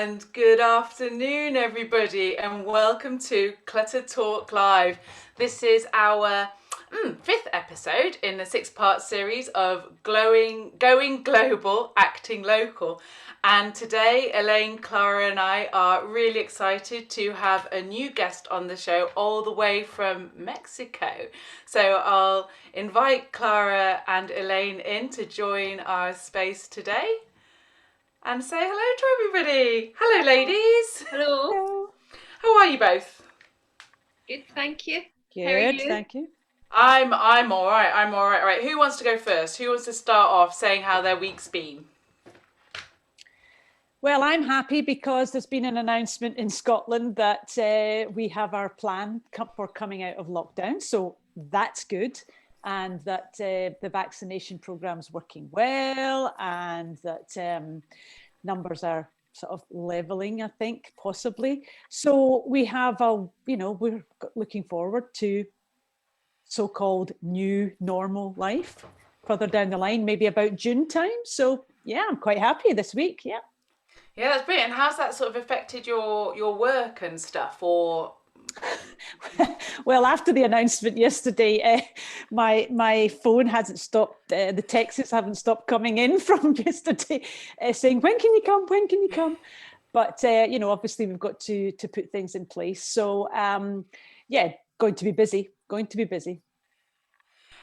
And good afternoon, everybody, and welcome to Clutter Talk Live. This is our fifth episode in the six-part series of Going Global, Acting Local. And today, Elaine, Clara, and I are really excited to have a new guest on the show all the way from Mexico. So I'll invite Clara and Elaine in to join our space today and say hello to everybody. Hello, ladies. Hello. Hello. How are you both? Good, thank you. How are Good, you? thank you. I'm all right. I'm all right. All right. Who wants to go first? Who wants to start off saying how their week's been? Well, I'm happy because there's been an announcement in Scotland that we have our plan for coming out of lockdown. So that's good. And that the vaccination program's working well, and that numbers are sort of leveling, I think, possibly. So we have we're looking forward to so-called new normal life further down the line, maybe about June time. So yeah, I'm quite happy this week. Yeah. Yeah, that's brilliant. And how's that sort of affected your work and stuff? Or Well, after the announcement yesterday, my phone hasn't stopped. The texts haven't stopped coming in from yesterday, saying, "When can you come? When can you come?" But obviously we've got to put things in place. So yeah, going to be busy. Going to be busy.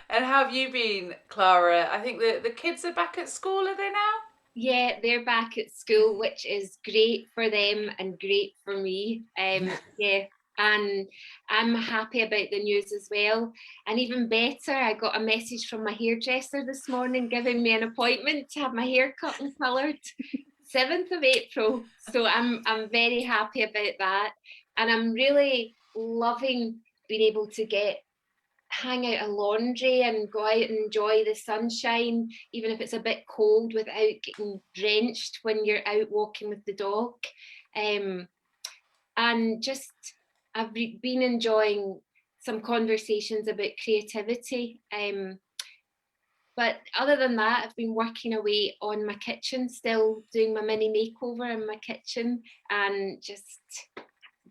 and how have you been, Clara? I think the kids are back at school. Are they now? Yeah, they're back at school, which is great for them and great for me. Yeah, and I'm happy about the news as well. And even better, I got a message from my hairdresser this morning giving me an appointment to have my hair cut and coloured 7th of April. So I'm very happy about that. And I'm really loving being able to hang out a laundry and go out and enjoy the sunshine, even if it's a bit cold, without getting drenched when you're out walking with the dog. And just, I've been enjoying some conversations about creativity. But other than that, I've been working away on my kitchen, still doing my mini makeover in my kitchen, and just a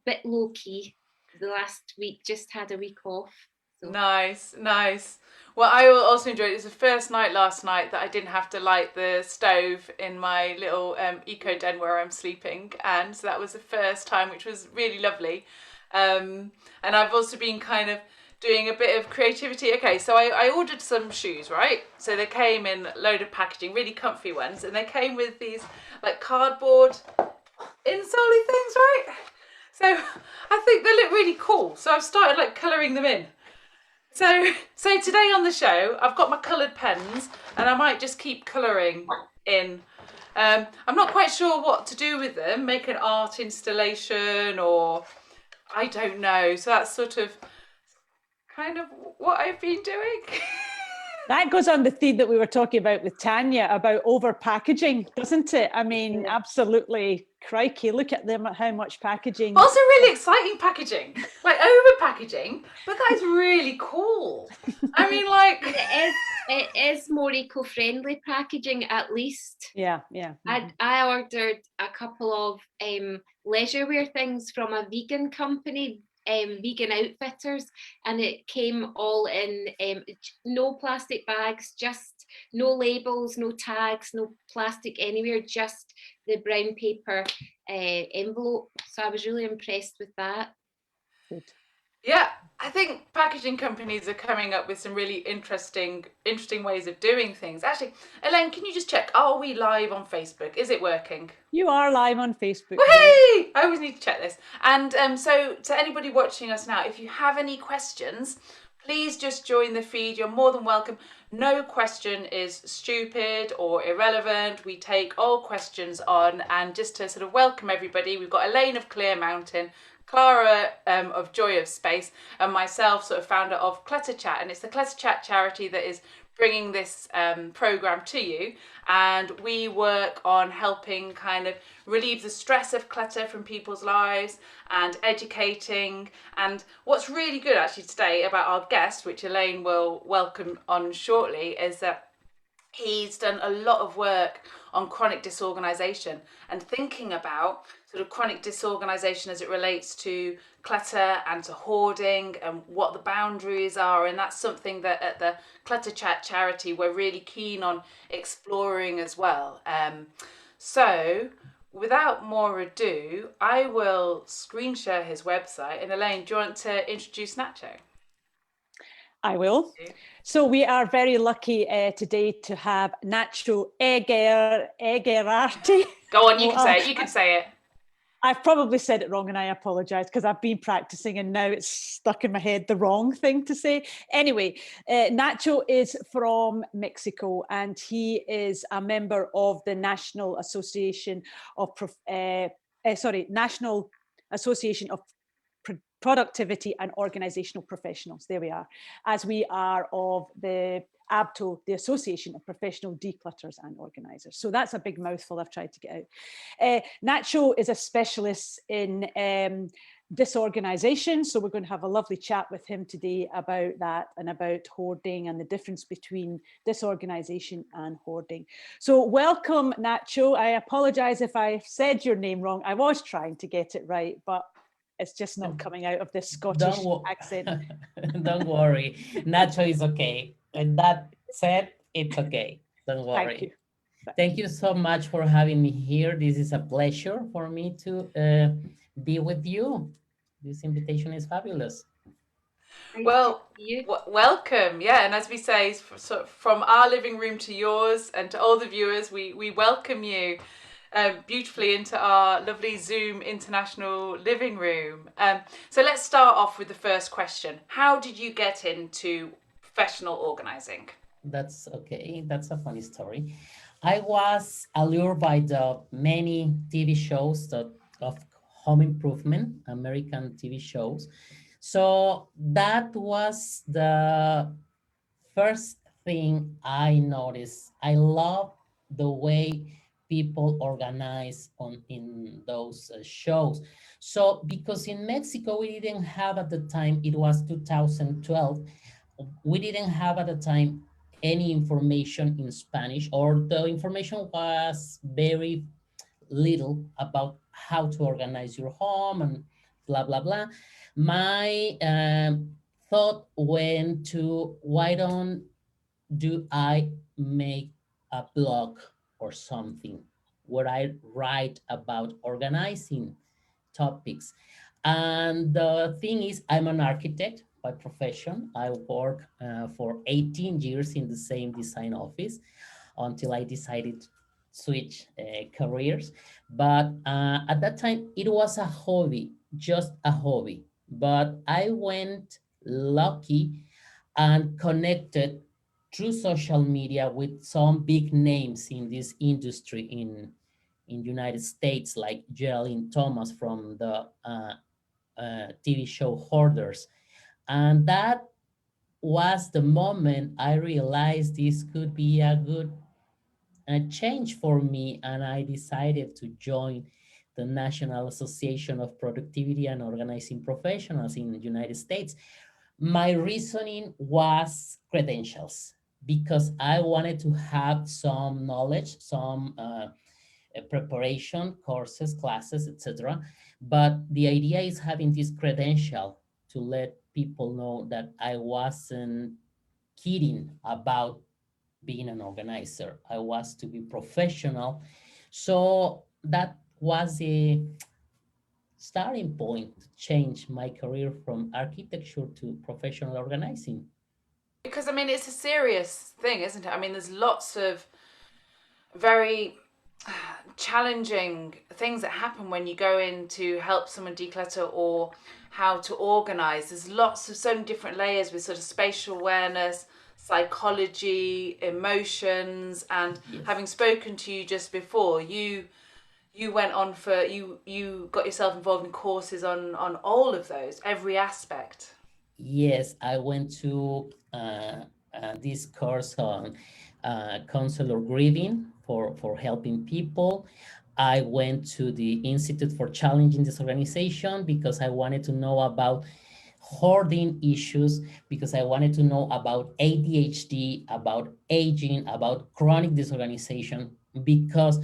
bit low key. The last week, just had a week off. So. Nice, nice. Well, I also enjoyed it. It was the first night last night that I didn't have to light the stove in my little eco den where I'm sleeping, and so that was the first time, which was really lovely. And I've also been kind of doing a bit of creativity. Okay, so I ordered some shoes, right? So they came in a load of packaging, really comfy ones, and they came with these like cardboard insole things, right? So I think they look really cool. So I've started like colouring them in. So today on the show, I've got my coloured pens, and I might just keep colouring in. I'm not quite sure what to do with them. Make an art installation, or I don't know. So that's sort of kind of what I've been doing. That goes on the theme that we were talking about with Tanya about over packaging, doesn't it? I mean, Yeah. absolutely. Crikey, look at them, how much packaging. Also really exciting packaging, like over packaging, but that is really cool. I mean, like It is more eco-friendly packaging, at least. Yeah. I ordered a couple of leisure wear things from a vegan company, Vegan Outfitters, and it came all in no plastic bags, just no labels, no tags, no plastic anywhere, just the brown paper envelope. So I was really impressed with that. Good. yeah, I think packaging companies are coming up with some really interesting ways of doing things. Actually, Elaine, can you just check? Are we live on Facebook? Is it working? You are live on Facebook. Whee! I always need to check this. And so to anybody watching us now, if you have any questions, please just join the feed. You're more than welcome. No question is stupid or irrelevant. We take all questions on. And just to sort of welcome everybody, we've got Elaine of Clear Mountain, Clara of Joy of Space, and myself, sort of founder of Clutter Chat. And it's the Clutter Chat charity that is bringing this program to you, and we work on helping kind of relieve the stress of clutter from people's lives and educating. And what's really good actually today about our guest, which Elaine will welcome on shortly, is that He's done a lot of work on chronic disorganization and thinking about sort of chronic disorganization as it relates to clutter and to hoarding and what the boundaries are. And that's something that at the Clutter Chat charity we're really keen on exploring as well. So without more ado, I will screen share his website. And Elaine, do you want to introduce Nacho? I will. So we are very lucky today to have Nacho Eguiarte. Go on, you can say it. You can say it. I've probably said it wrong and I apologize because I've been practicing and now it's stuck in my head the wrong thing to say. Anyway, Nacho is from Mexico and he is a member of the National Association of National Association of Productivity and Organizational Professionals. There we are. As we are of the ABTO, the Association of Professional Declutters and Organisers. So that's a big mouthful I've tried to get out. Nacho is a specialist in disorganization. So we're going to have a lovely chat with him today about that and about hoarding and the difference between disorganization and hoarding. So welcome, Nacho. I apologize if I said your name wrong. I was trying to get it right, but it's just not coming out of this Scottish accent. Don't worry. Nacho is okay. And that said, it's okay. Don't worry. Thank you. Thank you so much for having me here. This is a pleasure for me to be with you. This invitation is fabulous. Well, welcome. Yeah, and as we say, from our living room to yours and to all the viewers, we welcome you beautifully into our lovely Zoom international living room. So let's start off with the first question. How did you get into professional organizing? That's okay. That's a funny story. I was allured by the many TV shows of home improvement, American TV shows. So that was the first thing I noticed. I love the way people organize in those shows. So because in Mexico we didn't have at the time, it was 2012, we didn't have at the time any information in Spanish, or the information was very little about how to organize your home and blah blah blah. My thought went to, why don't do I make a blog or something where I write about organizing topics? And the thing is, I'm an architect by profession. I work for 18 years in the same design office until I decided to switch careers. But at that time, it was a hobby, just a hobby. But I went lucky and connected through social media with some big names in this industry in United States, like Geraldine Thomas from the TV show Hoarders. And that was the moment I realized this could be a good change for me, and I decided to join the National Association of Productivity and Organizing Professionals in the United States. My reasoning was credentials, because I wanted to have some knowledge, some preparation, courses, classes, etc. But the idea is having this credential to let people know that I wasn't kidding about being an organizer. I was to be professional. So that was the starting point to change my career from architecture to professional organizing. Because I mean, it's a serious thing, isn't it? I mean, there's lots of very challenging things that happen when you go in to help someone declutter or how to organize. There's lots of so many different layers with sort of spatial awareness, psychology, emotions, and Yes. having spoken to you just before, you went on for you got yourself involved in courses on all of those, every aspect. Yes, I went to this course on counselor grieving for helping people. I went to the Institute for Challenging Disorganization because I wanted to know about hoarding issues, because I wanted to know about ADHD, about aging, about chronic disorganization, because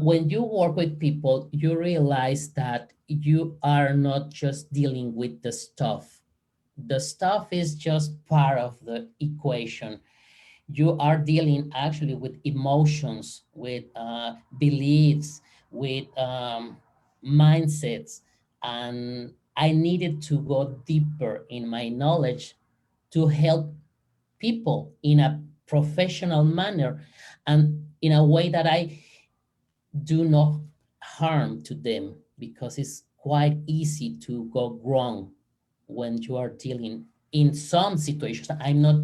when you work with people, you realize that you are not just dealing with the stuff. The stuff is just part of the equation. You are dealing actually with emotions, with beliefs, with mindsets. And I needed to go deeper in my knowledge to help people in a professional manner and in a way that I do no harm to them, because it's quite easy to go wrong when you are dealing in some situations. I'm not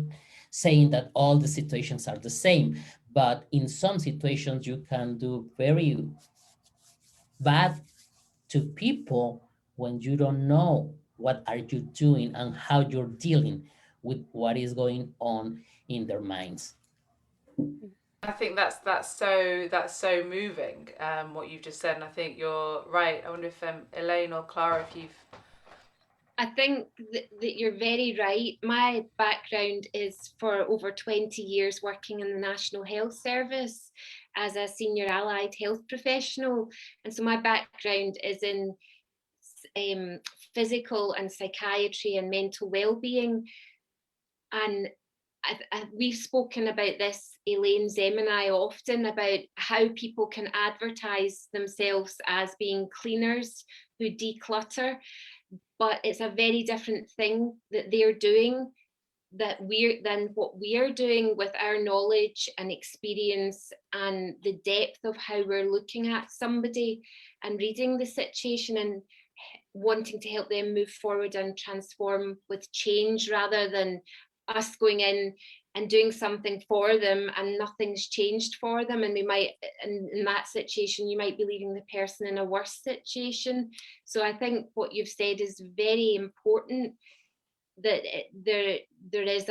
saying that all the situations are the same, but in some situations you can do very bad to people when you don't know what are you doing and how you're dealing with what is going on in their minds. I think that's so moving, what you've just said, and I think you're right. I wonder if Elaine or Clara, if you've I think that you're very right. My background is for over 20 years working in the National Health Service as a senior allied health professional. And so my background is in um, physical and psychiatry and mental well-being. And we've spoken about this, Elaine, Zem and I, often about how people can advertise themselves as being cleaners who declutter, but it's a very different thing that they're doing than what we're doing with our knowledge and experience and the depth of how we're looking at somebody and reading the situation and wanting to help them move forward and transform with change, rather than us going in and doing something for them and nothing's changed for them, and we might, in that situation, you might be leaving the person in a worse situation. So I think what you've said is very important, that there is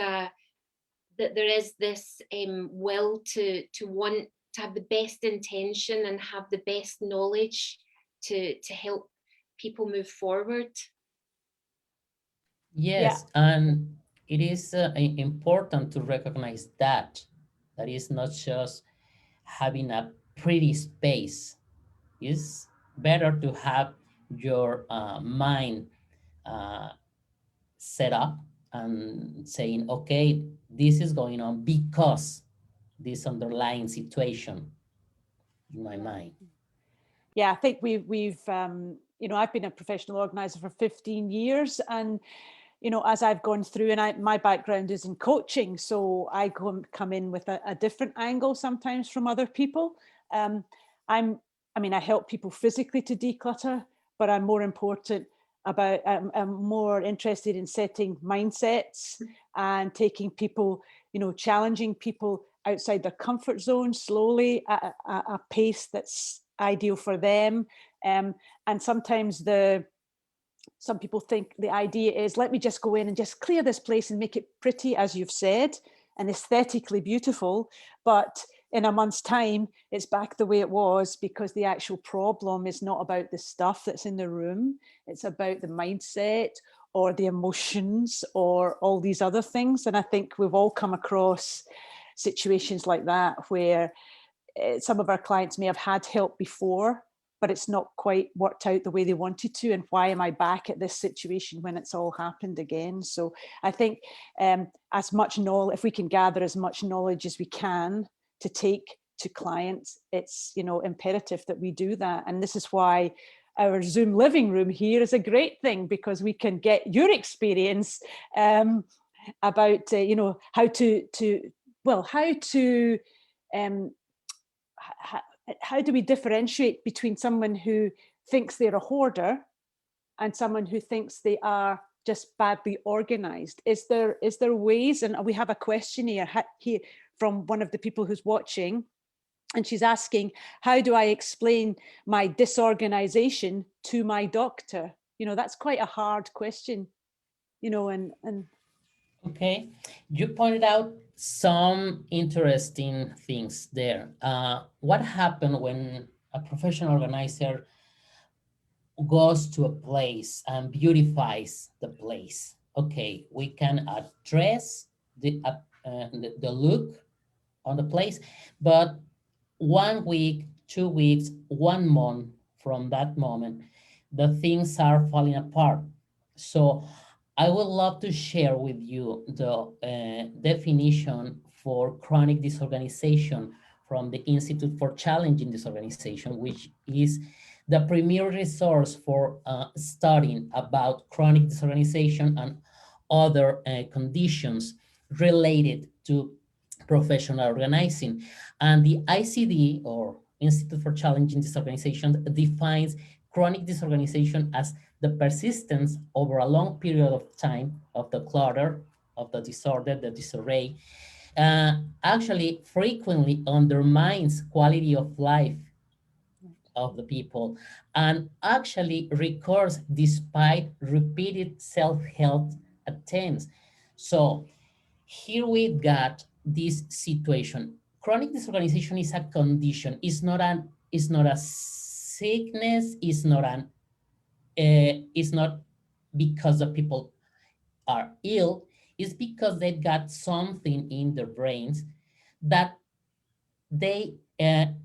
this will to want to have the best intention and have the best knowledge to help people move forward. Yeah, Yes, and it is important to recognize that is not just having a pretty space. It's better to have your mind uh, set up and saying, okay, this is going on because this underlying situation in my mind. yeah. I think we've I've been a professional organizer for 15 years, and as I've gone through, and my background is in coaching, so I come in with a different angle sometimes from other people. Um, I help people physically to declutter, but I'm more interested in setting mindsets and taking people, challenging people outside their comfort zone slowly at a pace that's ideal for them. And sometimes some people think the idea is, let me just go in and just clear this place and make it pretty, as you've said, and aesthetically beautiful. But in a month's time, it's back the way it was, because the actual problem is not about the stuff that's in the room. It's about the mindset or the emotions or all these other things. And I think we've all come across situations like that where some of our clients may have had help before, but it's not quite worked out the way they wanted to. And why am I back at this situation when it's all happened again? So I think as much knowledge, if we can gather as much knowledge as we can to take to clients, it's imperative that we do that. And this is why our Zoom living room here is a great thing, because we can get your experience about how to how do we differentiate between someone who thinks they're a hoarder and someone who thinks they are just badly organized? Is there ways? And we have a question here from one of the people who's watching, and she's asking, how do I explain my disorganization to my doctor? That's quite a hard question, and Okay, you pointed out some interesting things there. What happened when a professional organizer goes to a place and beautifies the place. Okay, we can address the look on the place, but 1 week, 2 weeks, 1 month from that moment, the things are falling apart. So I would love to share with you the definition for chronic disorganization from the Institute for Challenging Disorganization, which is the premier resource for studying about chronic disorganization and other conditions related to professional organizing. And the ICD, or Institute for Challenging Disorganization, defines chronic disorganization as the persistence over a long period of time of the clutter, of the disorder, the disarray, actually frequently undermines quality of life of the people and actually recurs despite repeated self-help attempts. So here we got this situation. Chronic disorganization is a condition. It's not a sickness. It's not because the people are ill. It's because they've got something in their brains that they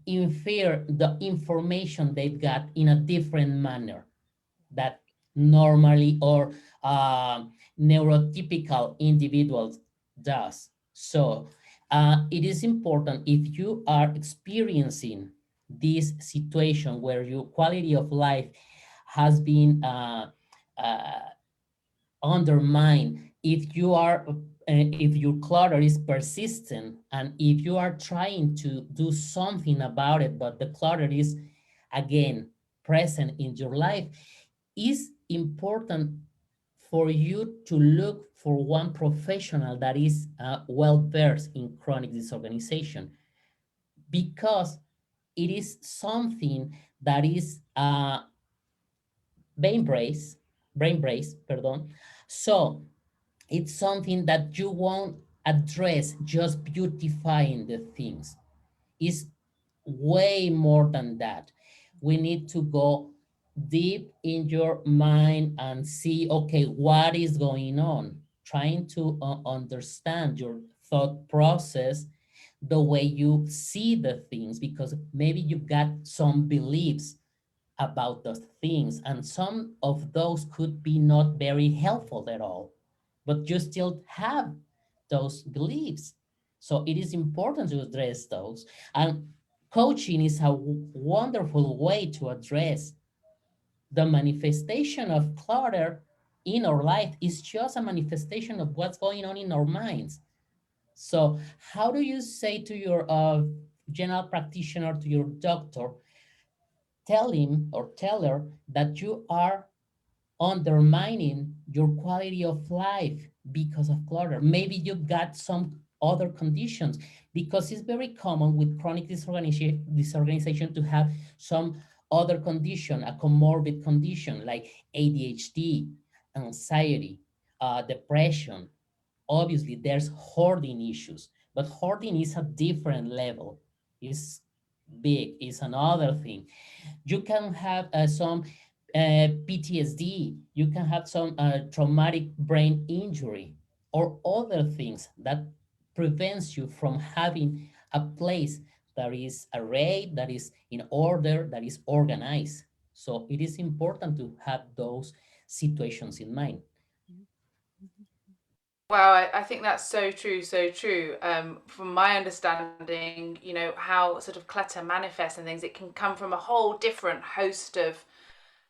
infer the information they've got in a different manner that normally or neurotypical individuals does. So it is important, if you are experiencing this situation where your quality of life has been uh, undermined, if your clutter is persistent, and if you are trying to do something about it, but the clutter is again present in your life, is important for you to look for one professional that is well versed in chronic disorganization, because it is something that is brain brace, pardon. So it's something that you won't address just beautifying the things. It's way more than that. We need to go deep in your mind and see, okay, what is going on? Trying to understand your thought process, the way you see the things, because maybe you've got some beliefs about those things, and some of those could be not very helpful at all, but you still have those beliefs. So it is important to address those. And coaching is a wonderful way to address the manifestation of clutter in our life. Is just a manifestation of what's going on in our minds. So how do you say to your general practitioner, to your doctor, tell him or tell her that you are undermining your quality of life because of clutter? Maybe you've got some other conditions, because it's very common with chronic disorganization to have some other condition, a comorbid condition like ADHD, anxiety, depression. Obviously, there's hoarding issues, but hoarding is a different level. It's big, it's another thing. You can have some PTSD, you can have some traumatic brain injury or other things that prevents you from having a place that is arrayed, that is in order, that is organized. So it is important to have those situations in mind. Wow, I think that's so true, so true. From my understanding, you know, how sort of clutter manifests and things, it can come from a whole different host of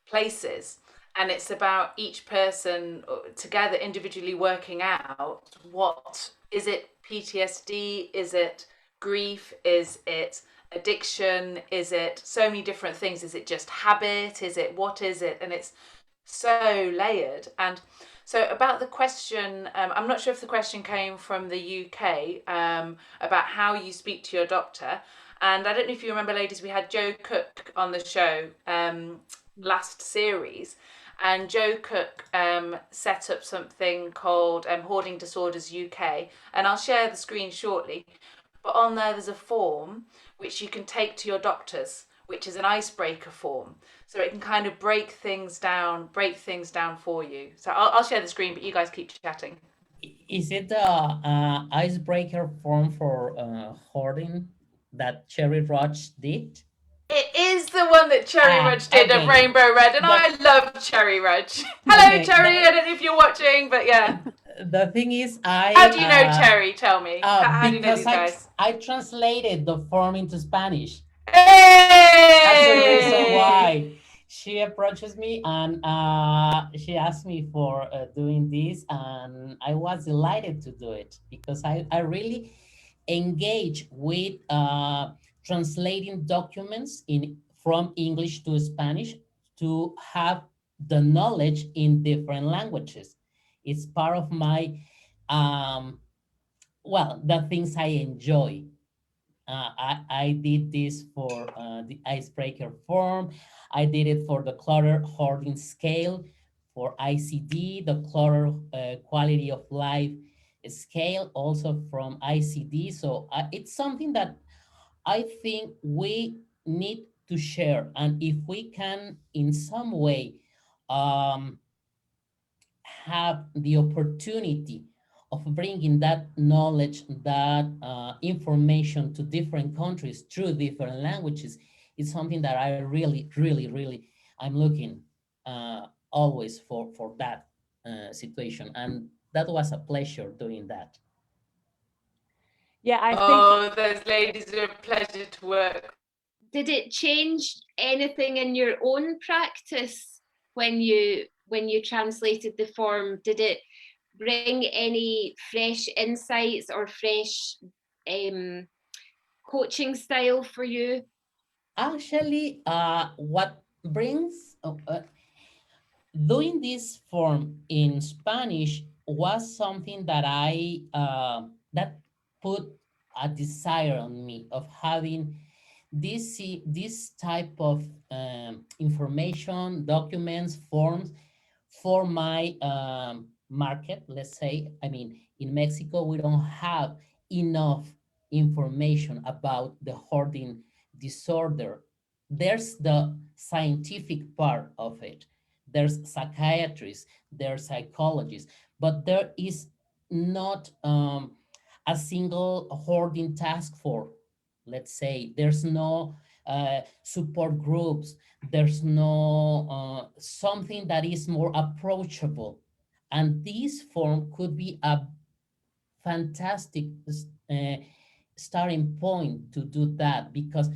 places. And it's about each person together individually working out, what is it, PTSD? Is it grief? Is it addiction? Is it so many different things? Is it just habit? Is it, what is it? And it's so layered. And so about the question, I'm not sure if the question came from the UK, about how you speak to your doctor. And I don't know if you remember, ladies, we had Joe Cook on the show last series. And Joe Cook set up something called Hoarding Disorders UK. And I'll share the screen shortly. But on there's a form which you can take to your doctors, which is an icebreaker form. so it can kind of break things down for you. So I'll share the screen, but you guys keep chatting. Is it the icebreaker form for hoarding that Cherry Roach did? It is the one that Cherry Rudge did of Okay. Rainbow Red, and I love Cherry Rudge. Hello, Okay, Cherry. I don't know if you're watching, but yeah. The thing is, How do you know Cherry? Tell me. How do you know because these guys? I translated the form into Spanish. That's the reason Hey! why she approaches me and she asked me for doing this, and I was delighted to do it because I really engage with translating documents in from English to Spanish to have the knowledge in different languages. It's part of my the things I enjoy. I did this for the icebreaker form. I did it for the Clutter hoarding scale, for ICD, the Clutter quality of life scale, also from ICD. So it's something that I think we need to share. And if we can, in some way, um, have the opportunity of bringing that knowledge, that information to different countries through different languages, is something that I really, really, really, I'm looking always for that situation. And that was a pleasure doing that. Yeah, I think. Oh, those ladies are a pleasure to work. Did it change anything in your own practice when you translated the form? Did it bring any fresh insights or fresh coaching style for you? Actually, what brings doing this form in Spanish was something that I that put a desire on me of having this type of information, documents, forms for my market. Let's say, I mean, in Mexico, we don't have enough information about the hoarding disorder. There's the scientific part of it, there's psychiatrists, there's psychologists, but there is not a single hoarding task force. Let's say there's no support groups, there's no something that is more approachable. And this form could be a fantastic uh, starting point to do that, because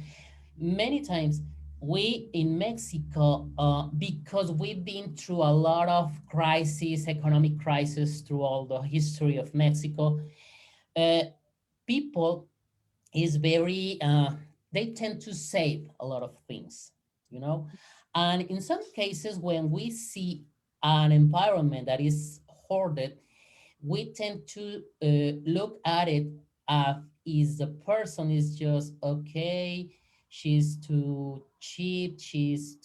many times we in Mexico, because we've been through a lot of crises, economic crisis through all the history of Mexico, uh, people is very, they tend to save a lot of things, you know? And in some cases, when we see an environment that is hoarded, we tend to look at it as is the person is just okay, she's too cheap, she's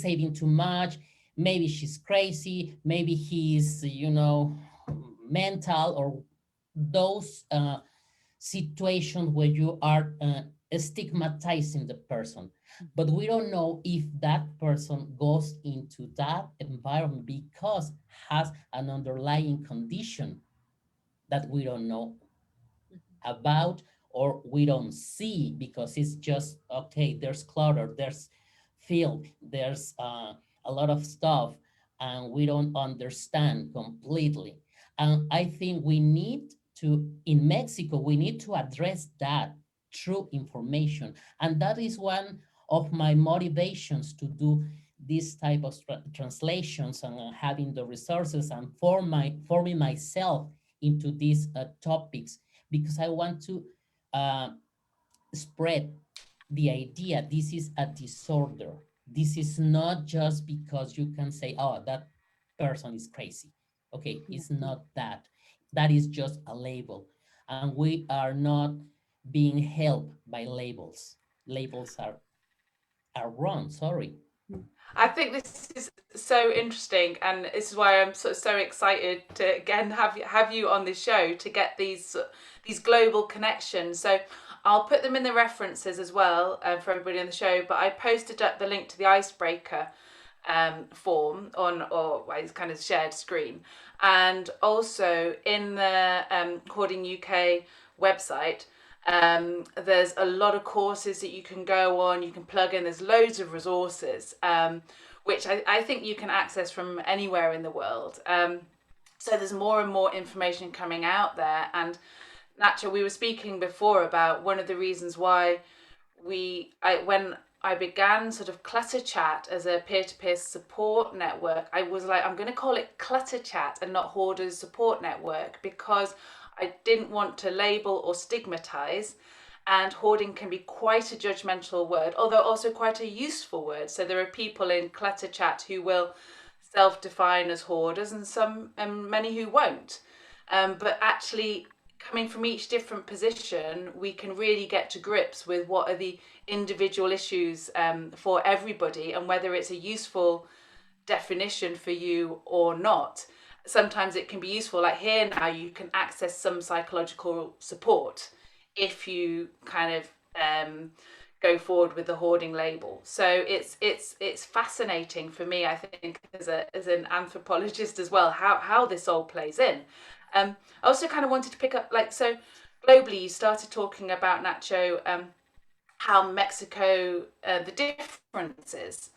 saving too much, maybe she's crazy, maybe he's, mental, or those situations where you are stigmatizing the person. But we don't know if that person goes into that environment because has an underlying condition that we don't know about, or we don't see because it's just okay, there's clutter, there's filth, there's a lot of stuff, and we don't understand completely. And I think we need to, in Mexico, we need to address that through information. And that is one of my motivations to do this type of translations, and having the resources and forming myself into these topics, because I want to uh, spread the idea this is a disorder. This is not just because you can say, oh, that person is crazy. Okay, it's not that. That is just a label. And we are not being helped by labels. Labels are wrong, sorry. I think this is so interesting, and this is why I'm so excited to again have you on this show to get these global connections. So I'll put them in the references as well for everybody on the show, but I posted up the link to the icebreaker form on, or well, it's kind of shared screen. And also in the Hoarding UK website, there's a lot of courses that you can go on, you can plug in, there's loads of resources, which I think you can access from anywhere in the world. So there's more and more information coming out there. And Nacho, we were speaking before about one of the reasons why when I began sort of Clutter Chat as a peer-to-peer support network, I was like, I'm going to call it Clutter Chat and not Hoarders Support Network, because I didn't want to label or stigmatize. And hoarding can be quite a judgmental word, although also quite a useful word. So there are people in Clutter Chat who will self-define as hoarders, and some and many who won't. But actually, coming from each different position, we can really get to grips with what are the individual issues for everybody, and whether it's a useful definition for you or not. Sometimes it can be useful, like here now you can access some psychological support if you kind of go forward with the hoarding label. So it's fascinating for me, I think, as an anthropologist as well, how this all plays in. I also kind of wanted to pick up, like, so globally you started talking about, Nacho, how Mexico, the differences.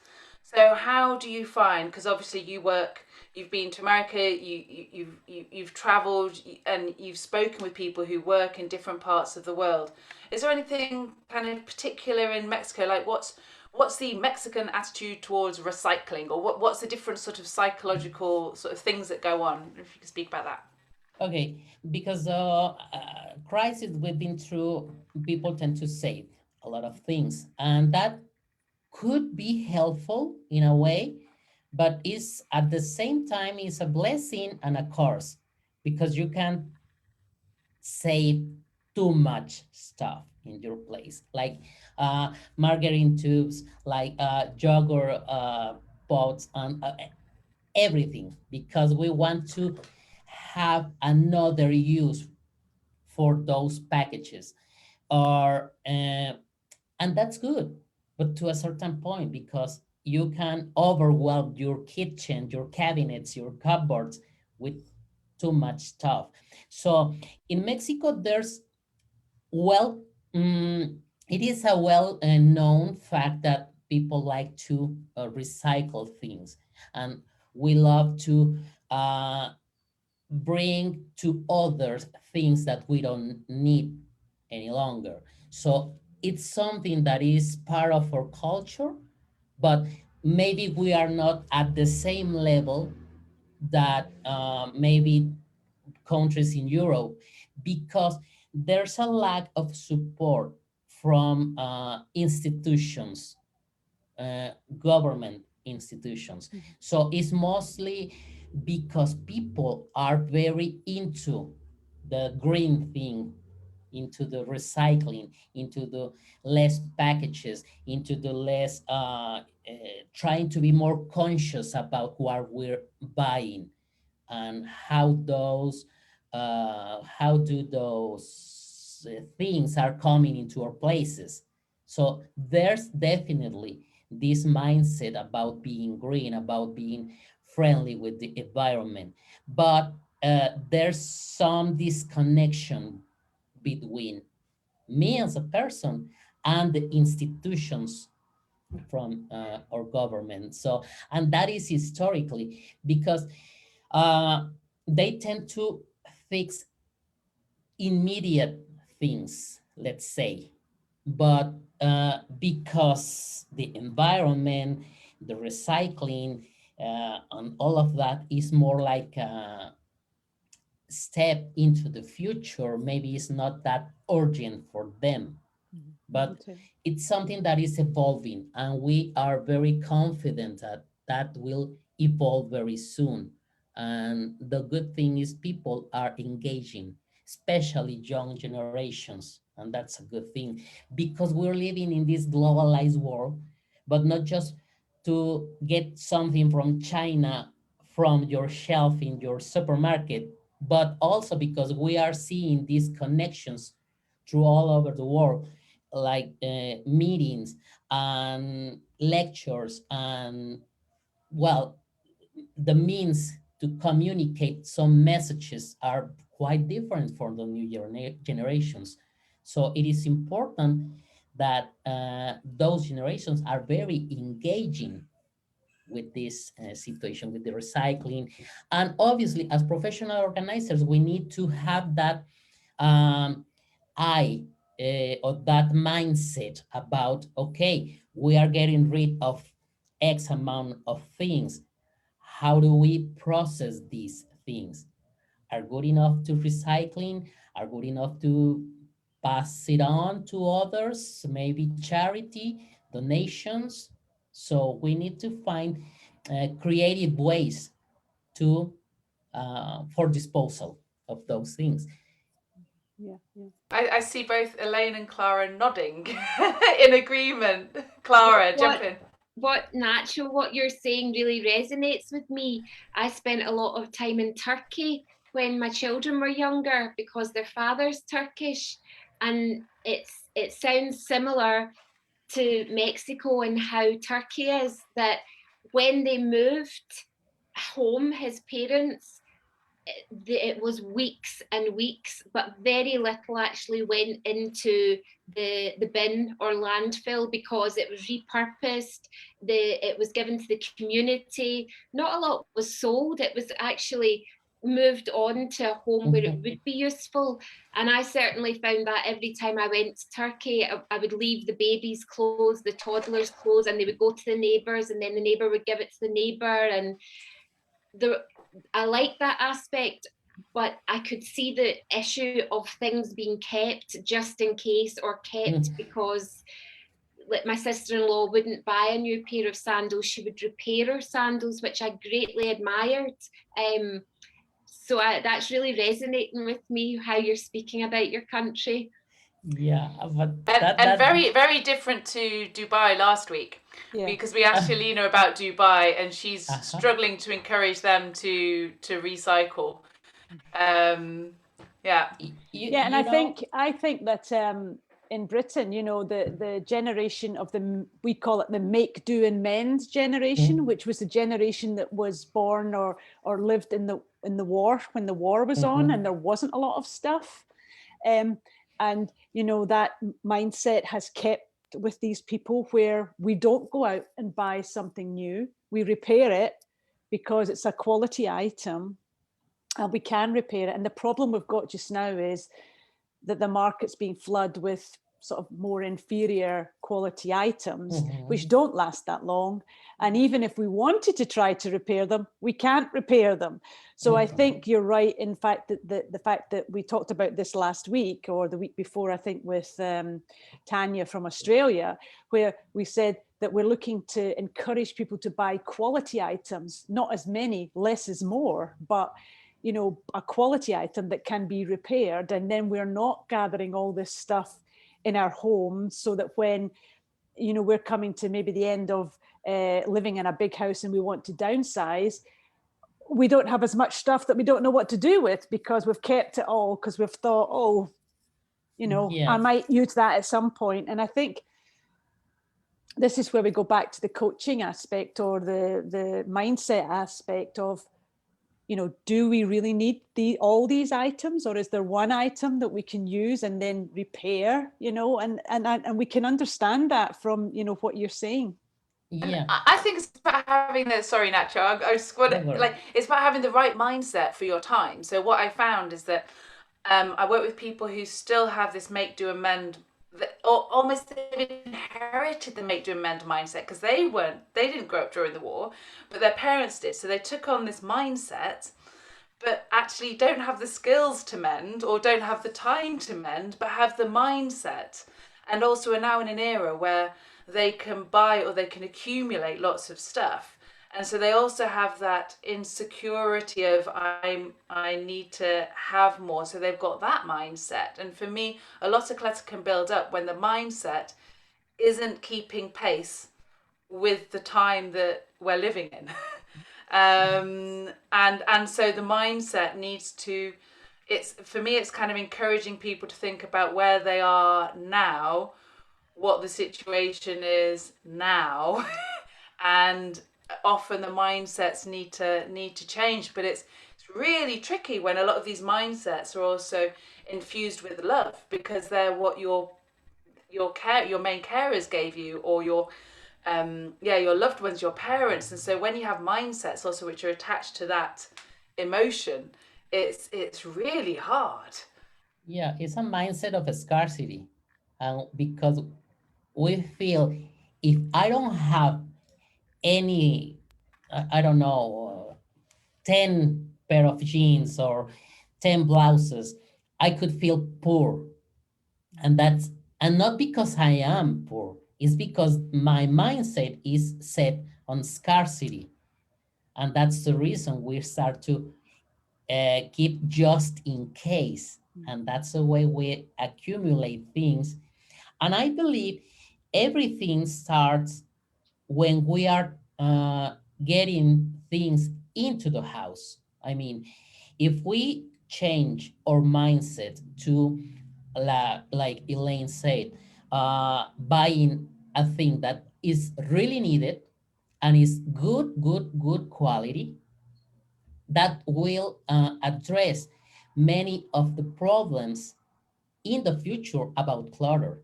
So how do you find, because obviously you've been to America, you've traveled, and you've spoken with people who work in different parts of the world. Is there anything kind of particular in Mexico? Like what's the Mexican attitude towards recycling, or what's the different sort of psychological sort of things that go on? If you could speak about that. Okay, because crisis we've been through, people tend to save a lot of things, and that could be helpful in a way, but is at the same time is a blessing and a curse, because you can save too much stuff in your place, like margarine tubes, like yogurt pots, and everything, because we want to have another use for those packages, or and that's good, but to a certain point, because you can overwhelm your kitchen, your cabinets, your cupboards with too much stuff. So in Mexico, there's, well, it is a well known fact that people like to recycle things, and we love to uh, bring to others things that we don't need any longer. So it's something that is part of our culture, but maybe we are not at the same level that maybe countries in Europe, because there's a lack of support from institutions, uh, government institutions. So it's mostly because people are very into the green thing, into the recycling, into the less packages, into the less trying to be more conscious about what we're buying, and how do those things are coming into our places. So there's definitely this mindset about being green, about being friendly with the environment, but there's some disconnection between me as a person and the institutions from our government. So, and that is historically because uh, they tend to fix immediate things, let's say, but because the environment, the recycling, and all of that is more like a step into the future, maybe it's not that urgent for them, but Okay. it's something that is evolving, and we are very confident that that will evolve very soon. And the good thing is people are engaging, especially young generations, and that's a good thing, because we're living in this globalized world, but not just to get something from China from your shelf in your supermarket, but also because we are seeing these connections through all over the world, like meetings and lectures, and well, the means to communicate some messages are quite different for the new generations. So it is important that those generations are very engaging with this situation, with the recycling. And obviously, as professional organizers, we need to have that um, eye or that mindset about, okay, we are getting rid of X amount of things. How do we process these things? Are good enough to recycling? Are good enough to pass it on to others? Maybe charity, donations. So we need to find creative ways to for disposal of those things. Yeah, yeah. I see both Elaine and Clara nodding in agreement. Clara, jump in. What Nacho, what you're saying really resonates with me. I spent a lot of time in Turkey when my children were younger because their father's Turkish, and it sounds similar to Mexico and how Turkey is, that when they moved home, his parents, it was weeks and weeks, but very little actually went into the bin or landfill because it was repurposed. It was given to the community. Not a lot was sold. It was actually moved on to a home where it would be useful. And I certainly found that every time I went to Turkey, I would leave the baby's clothes, the toddler's clothes, and they would go to the neighbours, and then the neighbour would give it to the neighbour. And I like that aspect, but I could see the issue of things being kept just in case, or kept because, like, my sister-in-law wouldn't buy a new pair of sandals, she would repair her sandals, which I greatly admired. So that's really resonating with me, how you're speaking about your country. Yeah, but and very, very different to Dubai last week. Yeah. Because we asked Shalina about Dubai, and she's struggling to encourage them to recycle. Yeah. And I think that in Britain, you know, the generation of we call it the make, do and mend generation, which was the generation that was born or lived in the war, when the war was on and there wasn't a lot of stuff. And, you know, that mindset has kept with these people, where we don't go out and buy something new. We repair it because it's a quality item and we can repair it. And the problem we've got just now is that the market's being flooded with sort of more inferior quality items, which don't last that long. And even if we wanted to try to repair them, we can't repair them. So I think you're right. In fact, that the fact that we talked about this last week or the week before, I think with Tanya from Australia, where we said that we're looking to encourage people to buy quality items, not as many, less is more, but you know, a quality item that can be repaired. And then we're not gathering all this stuff in our homes, so that when, you know, we're coming to maybe the end of living in a big house and we want to downsize, we don't have as much stuff that we don't know what to do with, because we've kept it all because we've thought, oh, you know, I might use that at some point. And I think this is where we go back to the coaching aspect or the mindset aspect of, you know, do we really need all these items, or is there one item that we can use and then repair, you know, and we can understand that from, you know, what you're saying. Yeah, I think it's about having the Nacho, I just want to, like, it's about having the right mindset for your time. So what I found is that I work with people who still have this make, do, amend, or almost they've inherited the make, do, amend mindset, because they didn't grow up during the war, but their parents did. So they took on this mindset, but actually don't have the skills to mend, or don't have the time to mend, but have the mindset. And also are now in an era where they can buy or they can accumulate lots of stuff. And so they also have that insecurity of I need to have more. So they've got that mindset. And for me, a lot of clutter can build up when the mindset isn't keeping pace with the time that we're living in. And so the mindset needs to, it's, for me, it's kind of encouraging people to think about where they are now, what the situation is now, and often the mindsets need to change. But it's really tricky when a lot of these mindsets are also infused with love, because they're what your main carers gave you, or your your loved ones, your parents. And so when you have mindsets also which are attached to that emotion, it's really hard. Yeah, it's a mindset of scarcity. And because we feel if I don't have any, I don't know, 10 pair of jeans or 10 blouses, I could feel poor. And that's, and not because I am poor, it's because my mindset is set on scarcity. And that's the reason we start to keep just in case. And that's the way we accumulate things. And I believe everything starts when we are getting things into the house. I mean, if we change our mindset to, like Elaine said, buying a thing that is really needed and is good quality, that will address many of the problems in the future about clutter,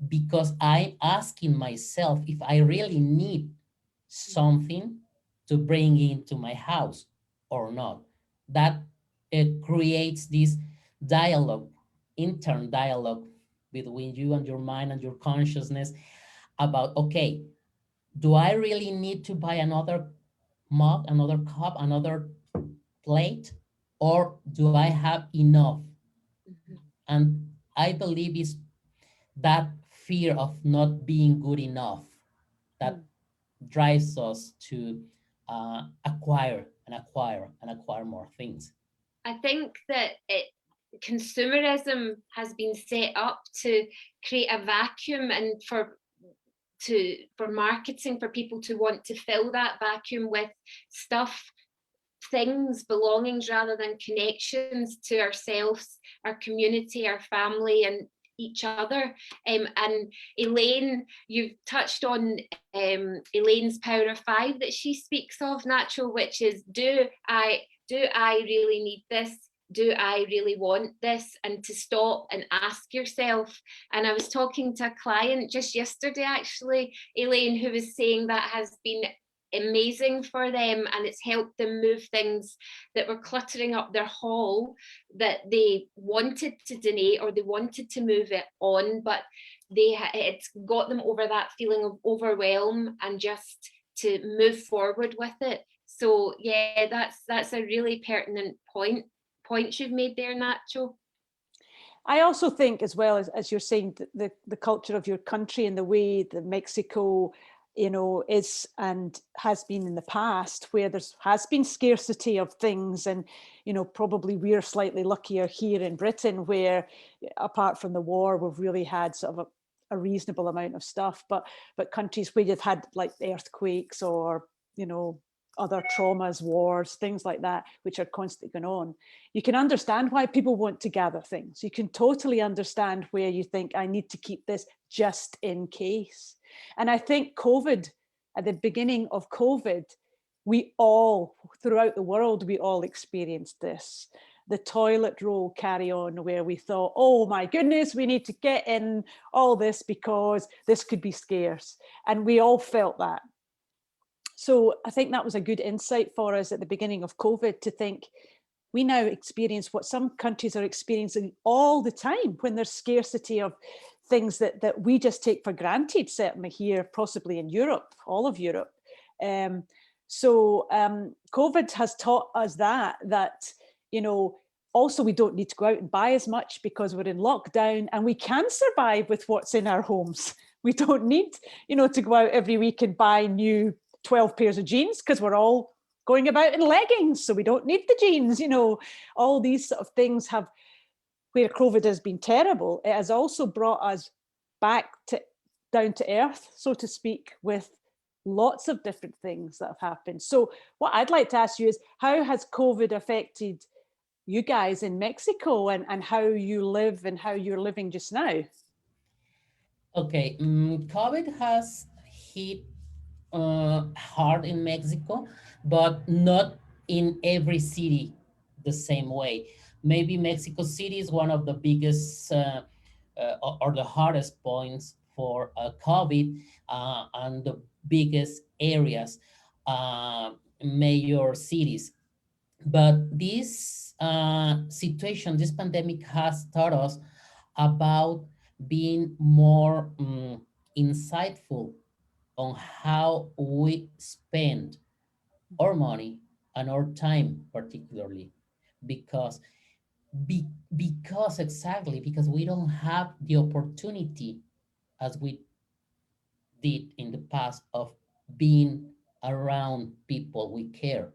because I'm asking myself if I really need something to bring into my house or not. That it creates this dialogue, intern dialogue between you and your mind and your consciousness about, okay, do I really need to buy another mug, another cup, another plate, or do I have enough? Mhm. And I believe it's that fear of not being good enough that drives us to acquire and acquire and acquire more things. I think that consumerism has been set up to create a vacuum, and for marketing, for people to want to fill that vacuum with stuff, things, belongings, rather than connections to ourselves, our community, our family, and each other. And Elaine, you've touched on Elaine's power of five that she speaks of, Nacho, which is, do I really need this? Do I really want this? And to stop and ask yourself. And I was talking to a client just yesterday, actually, Elaine, who was saying that has been amazing for them, and it's helped them move things that were cluttering up their hall that they wanted to donate or they wanted to move it on, but it's got them over that feeling of overwhelm and just to move forward with it. So yeah, that's a really pertinent point you've made there, Nacho. I also think, as well as you're saying, the culture of your country and the way that Mexico, is and has been in the past, where has been scarcity of things, and probably we're slightly luckier here in Britain, where apart from the war, we've really had sort of a reasonable amount of stuff. But countries where you've had like earthquakes or other traumas, wars, things like that, which are constantly going on, you can understand why people want to gather things. You can totally understand where you think, I need to keep this just in case. And I think COVID, at the beginning of COVID, we all, throughout the world, we all experienced this. The toilet roll carry on, where we thought, oh my goodness, we need to get in all this because this could be scarce. And we all felt that. So I think that was a good insight for us at the beginning of COVID, to think we now experience what some countries are experiencing all the time, when there's scarcity of things that we just take for granted, certainly here, possibly in Europe, all of Europe. COVID has taught us that, also we don't need to go out and buy as much because we're in lockdown and we can survive with what's in our homes. We don't need, to go out every week and buy new 12 pairs of jeans because we're all going about in leggings, so we don't need the jeans. All these sort of things have, where COVID has been terrible, it has also brought us back to down to earth, so to speak, with lots of different things that have happened. So what I'd like to ask you is, how has COVID affected you guys in Mexico and how you live and how you're living just now. Okay, COVID has hit hard in Mexico, but not in every city the same way. Maybe Mexico City is one of the biggest or the hardest points for COVID, and the biggest areas, major cities. But this situation, this pandemic has taught us about being more insightful on how we spend our money and our time, particularly because because exactly because we don't have the opportunity as we did in the past of being around people we care.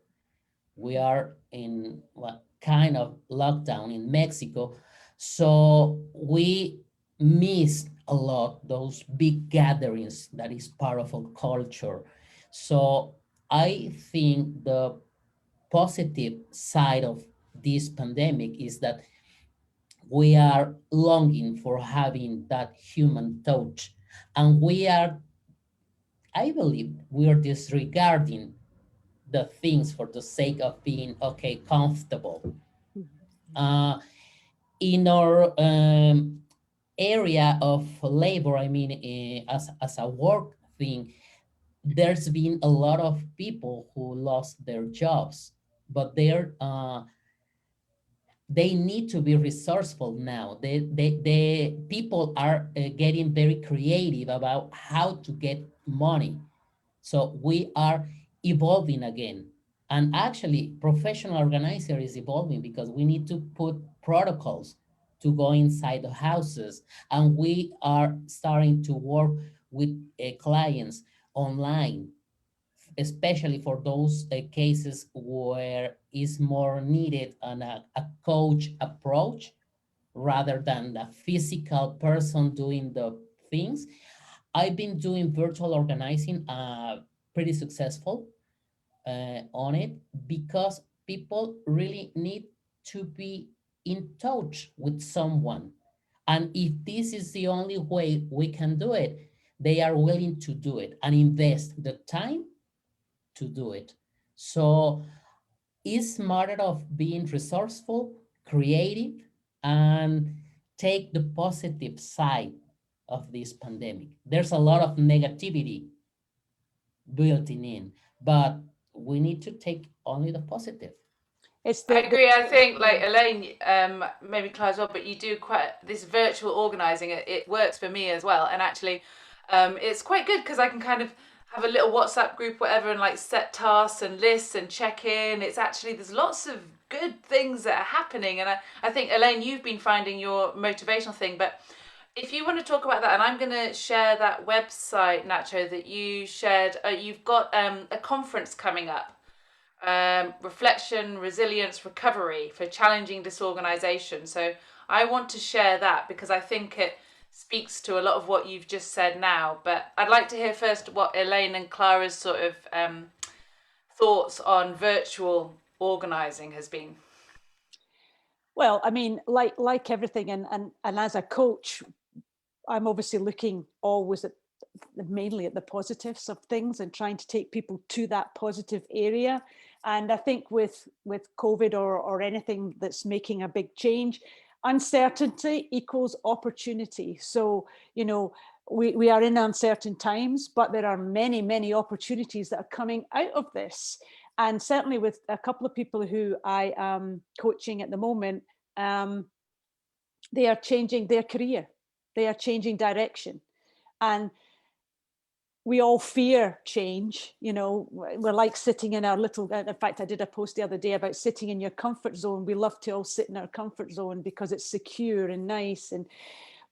We are in what kind of lockdown in Mexico, so we miss a lot those big gatherings that is part of our culture. So I think the positive side of this pandemic is that we are longing for having that human touch, and we are, I believe, we are disregarding the things for the sake of being okay, comfortable. Uh, in our area of labor, I mean, as a work thing, there's been a lot of people who lost their jobs, but they need to be resourceful now. The people are getting very creative about how to get money. So we are evolving again. And actually, professional organizer is evolving because we need to put protocols to go inside the houses. And we are starting to work with clients online, especially for those cases where is more needed a coach approach rather than the physical person doing the things. I've been doing virtual organizing, pretty successful on it because people really need to be in touch with someone. And if this is the only way we can do it, they are willing to do it and invest the time to do it. So it's matter of being resourceful, creative, and take the positive side of this pandemic. There's a lot of negativity built in, but we need to take only the positive. It's I agree. I think, yeah. like Elaine, maybe Clyde as well, but you do quite this virtual organising. It works for me as well, and actually, it's quite good because I can kind of have a little WhatsApp group, whatever, and like set tasks and lists and check in. It's actually there's lots of good things that are happening, and I think Elaine, you've been finding your motivational thing, but if you want to talk about that, and I'm going to share that website, Nacho, that you shared. You've got a conference coming up, reflection, resilience, recovery for challenging disorganization. So I want to share that because I think it speaks to a lot of what you've just said now. But I'd like to hear first what Elaine and Clara's sort of thoughts on virtual organizing has been. Well, I mean, like everything, and as a coach, I'm obviously looking always at mainly at the positives of things and trying to take people to that positive area. And I think with COVID or anything that's making a big change, uncertainty equals opportunity. So, you know, we are in uncertain times, but there are many opportunities that are coming out of this. And certainly with a couple of people who I am coaching at the moment, they are changing their career. They are changing direction. And we all fear change. You know, we're like sitting in our little, in fact, I did a post the other day about sitting in your comfort zone. We love to all sit in our comfort zone because it's secure and nice.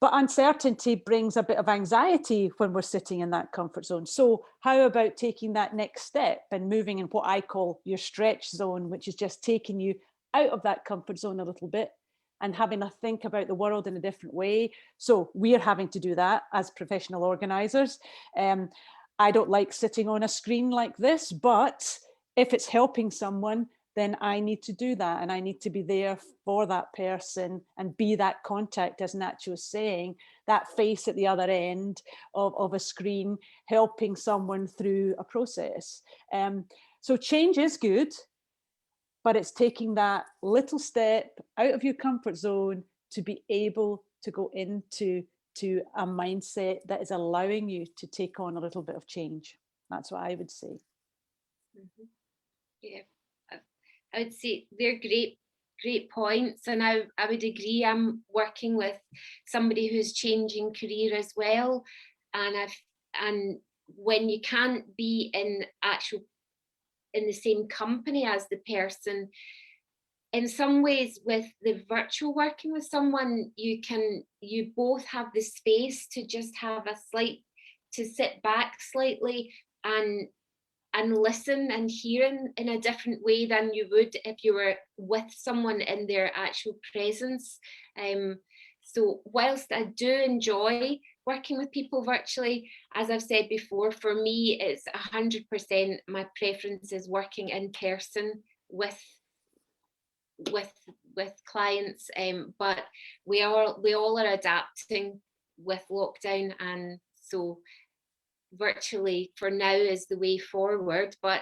But uncertainty brings a bit of anxiety when we're sitting in that comfort zone. So how about taking that next step and moving in what I call your stretch zone, which is just taking you out of that comfort zone a little bit and having a think about the world in a different way. So we're having to do that as professional organizers. I don't like sitting on a screen like this, but if it's helping someone, then I need to do that, and I need to be there for that person and be that contact, as Nacho was saying, that face at the other end of a screen, helping someone through a process. So change is good, but it's taking that little step out of your comfort zone to be able to go into a mindset that is allowing you to take on a little bit of change. That's what I would say. Mm-hmm. Yeah, I would say they're great points, and I would agree. I'm working with somebody who's changing career as well, and when you can't be in the same company as the person, in some ways with the virtual working with someone, you both have the space to just have to sit back slightly and listen and hear in a different way than you would if you were with someone in their actual presence. So whilst I do enjoy working with people virtually, as I've said before, for me, it's 100% my preference is working in person with clients. But we all are adapting with lockdown, and so virtually for now is the way forward, but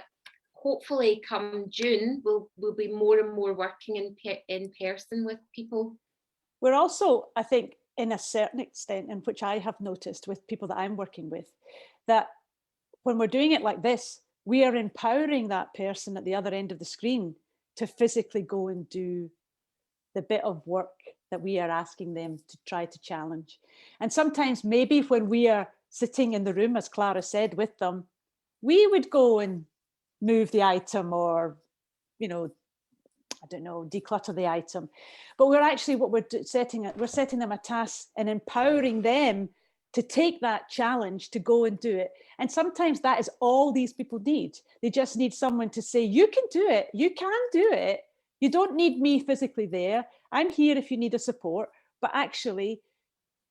hopefully come June we'll be more and more working in person with people. We're also, I think, in a certain extent, in which I have noticed with people that I'm working with, that when we're doing it like this, we are empowering that person at the other end of the screen to physically go and do the bit of work that we are asking them to try to challenge. And sometimes maybe when we are sitting in the room, as Clara said, with them, we would go and move the item or, you know, I don't know, declutter the item. But we're actually, what we're setting them a task and empowering them to take that challenge to go and do it. And sometimes that is all these people need. They just need someone to say, you can do it. You can do it. You don't need me physically there. I'm here if you need a support, but actually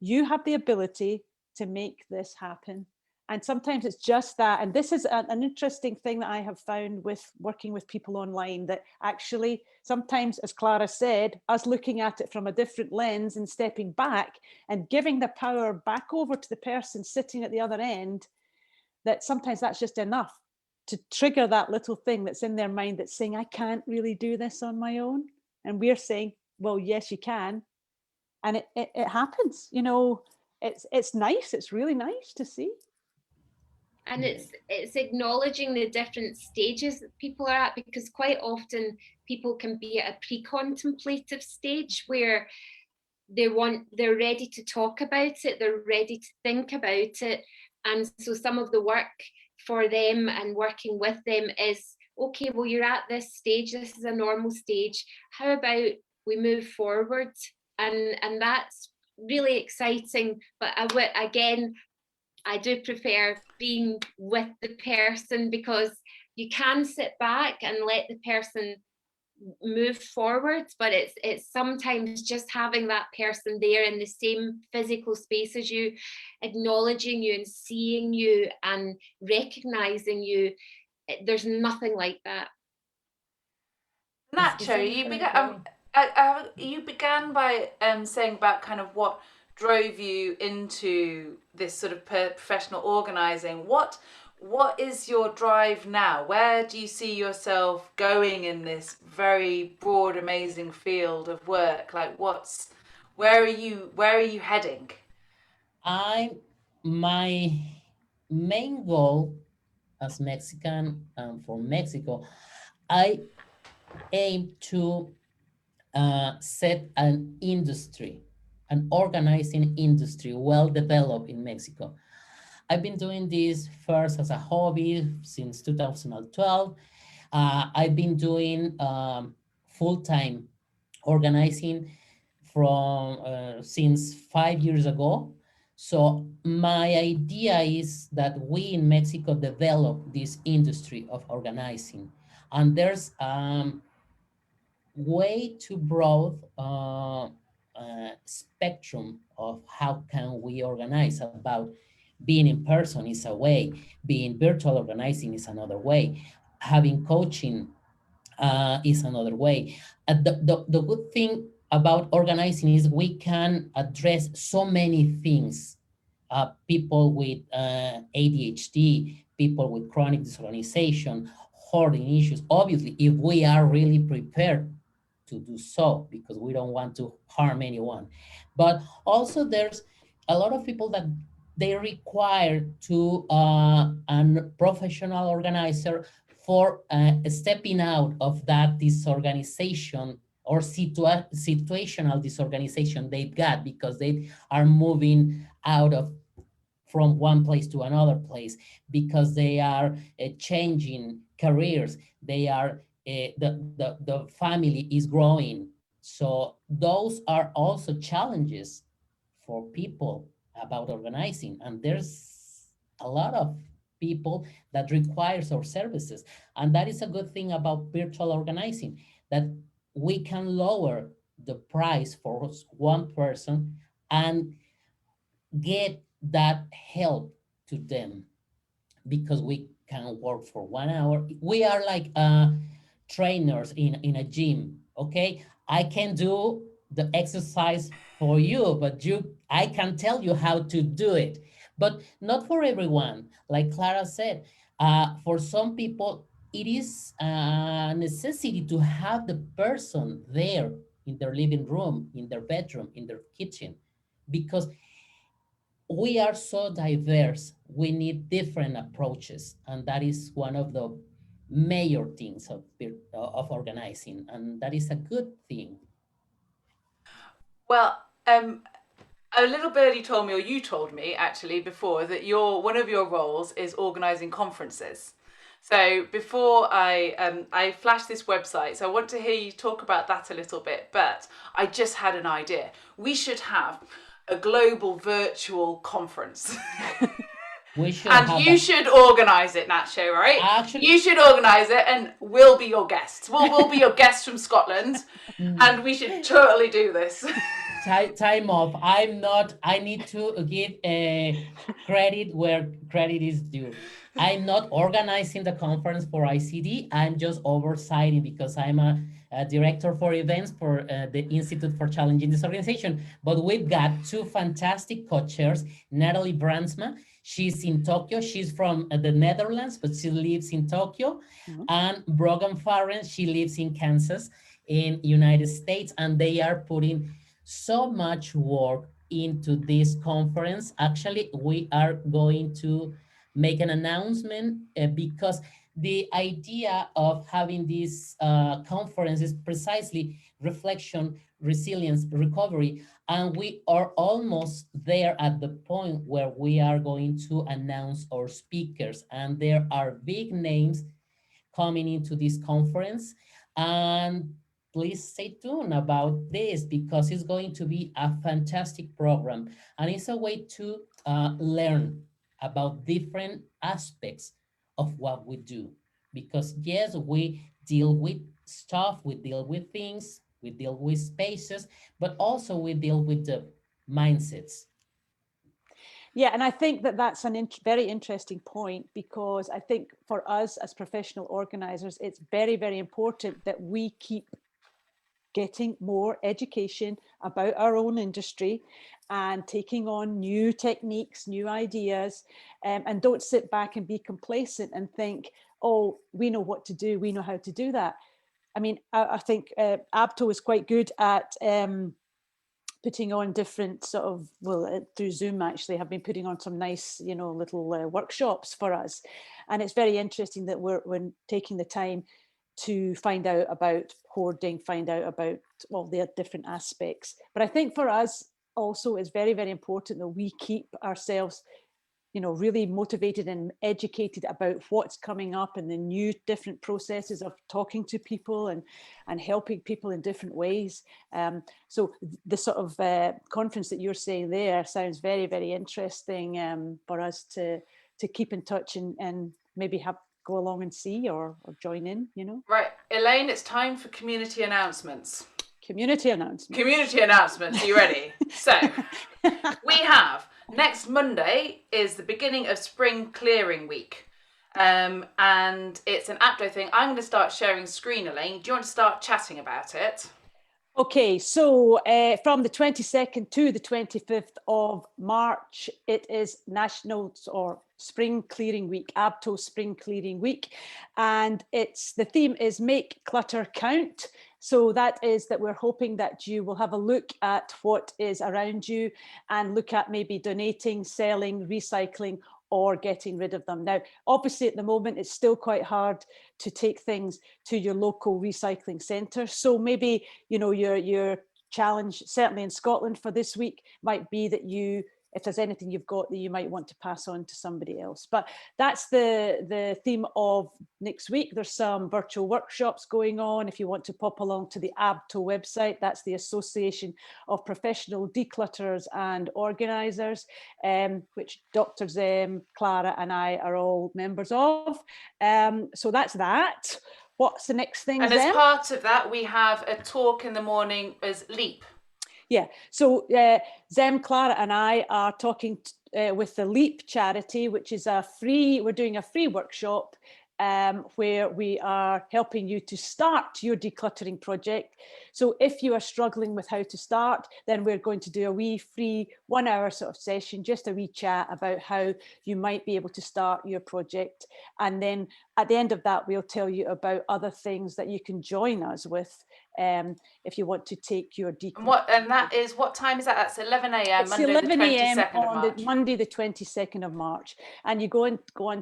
you have the ability to make this happen. And sometimes it's just that. And this is an interesting thing that I have found with working with people online, that actually sometimes, as Clara said, us looking at it from a different lens and stepping back and giving the power back over to the person sitting at the other end, that sometimes that's just enough to trigger that little thing that's in their mind that's saying, I can't really do this on my own. And we're saying, well, yes, you can. And it happens, you know, it's nice. It's really nice to see. And it's acknowledging the different stages that people are at, because quite often people can be at a pre-contemplative stage where they're ready to talk about it, they're ready to think about it. And so some of the work for them and working with them is, okay, well, you're at this stage, this is a normal stage, how about we move forward? And that's really exciting. But I do prefer being with the person, because you can sit back and let the person move forward, but it's sometimes just having that person there in the same physical space as you, acknowledging you and seeing you and recognizing you. There's nothing like that. Nacho, you began by saying about kind of what drove you into this sort of professional organising. What is your drive now? Where do you see yourself going in this very broad, amazing field of work? Like, where are you heading? My main goal as Mexican, for Mexico, I aim to set an industry, an organizing industry well developed in Mexico. I've been doing this first as a hobby since 2012. I've been doing full-time organizing from since 5 years ago. So my idea is that we in Mexico develop this industry of organizing, and there's way too broad spectrum of how can we organize. About being in person is a way, being virtual organizing is another way, having coaching is another way. The good thing about organizing is we can address so many things. People with ADHD, people with chronic disorganization, hoarding issues. Obviously, if we are really prepared to do so, because we don't want to harm anyone. But also, there's a lot of people that they require to a professional organizer for stepping out of that disorganization or situational disorganization they've got, because they are moving out of from one place to another place, because they are changing careers, they are the family is growing. So those are also challenges for people about organizing, and there's a lot of people that requires our services. And that is a good thing about virtual organizing, that we can lower the price for one person and get that help to them, because we can work for 1 hour. We are like trainers in a gym. Okay, I can do the exercise for you, but I can tell you how to do it, but not for everyone. Like Clara said, for some people it is a necessity to have the person there in their living room, in their bedroom, in their kitchen, because we are so diverse. We need different approaches, and that is one of the major things of organizing, and that is a good thing. Well, a little birdie told me, or you told me actually before, that one of your roles is organising conferences. So before I flash this website, so I want to hear you talk about that a little bit. But I just had an idea. We should have a global virtual conference. We should And have you should organise it, Nacho, right? Actually, you should organise it, and we'll be your guests. We'll be your guests from Scotland, and we should totally do this. time off. I'm not. I need to give credit where credit is due. I'm not organizing the conference for ICD. I'm just oversighting, because I'm a director for events for the Institute for Challenging Disorganization. But we've got two fantastic co-chairs, Natalie Brandsma. She's in Tokyo. She's from the Netherlands, but she lives in Tokyo. And Brogan Farren, she lives in Kansas, in United States, and they are putting so much work into this conference. Actually, we are going to make an announcement, because the idea of having this conference is precisely reflection, resilience, recovery, and we are almost there at the point where we are going to announce our speakers, and there are big names coming into this conference. And please stay tuned about this, because it's going to be a fantastic program, and it's a way to learn about different aspects of what we do. Because yes, we deal with stuff, we deal with things, we deal with spaces, but also we deal with the mindsets. Yeah, and I think that that's a very interesting point, because I think for us as professional organisers, it's very, very important that we keep getting more education about our own industry and taking on new techniques, new ideas, and don't sit back and be complacent and think, oh, we know what to do, we know how to do that. I mean, I think ABTO is quite good at putting on different sort of, well, through Zoom actually, have been putting on some nice, little workshops for us. And it's very interesting that we're taking the time to find out about hoarding, find out about all the different aspects. But I think for us also, it's very, very important that we keep ourselves really motivated and educated about what's coming up and the new different processes of talking to people and helping people in different ways. So the sort of conference that you're saying there sounds very, very interesting for us to keep in touch and maybe go along and see or join in, Right, Elaine, it's time for community announcements. Community announcements. Community announcements, are you ready? So, we have next Monday is the beginning of Spring Clearing Week. and it's an Apto thing. I'm going to start sharing screen, Elaine. Do you want to start chatting about it? Okay, so from the 22nd to the 25th of March, it is National or Spring Clearing Week, ABTO Spring Clearing Week, and the theme is Make Clutter Count. So that is that we're hoping that you will have a look at what is around you and look at maybe donating, selling, recycling, or getting rid of them. Now, obviously at the moment, it's still quite hard to take things to your local recycling centre. So maybe, you know, your challenge, certainly in Scotland for this week, might be that if there's anything you've got that you might want to pass on to somebody else. But that's the theme of next week. There's some virtual workshops going on. If you want to pop along to the ABTO website, that's the Association of Professional Declutterers and Organisers, which Dr Zem, Clara and I are all members of. So that's that. What's the next thing, And Zem? as part of that, we have a talk in the morning as LEAP. Yeah, so Zem, Clara and I are talking with the LEAP charity, which is we're doing a free workshop where we are helping you to start your decluttering project. So if you are struggling with how to start, then we're going to do a wee free 1 hour sort of session, just a wee chat about how you might be able to start your project. And then at the end of that, we'll tell you about other things that you can join us with if you want to take your decluttering. And that is, what time is that? That's 11 a.m. It's Monday 11 the a.m. 22nd of on March. Monday the 22nd of March, and you go on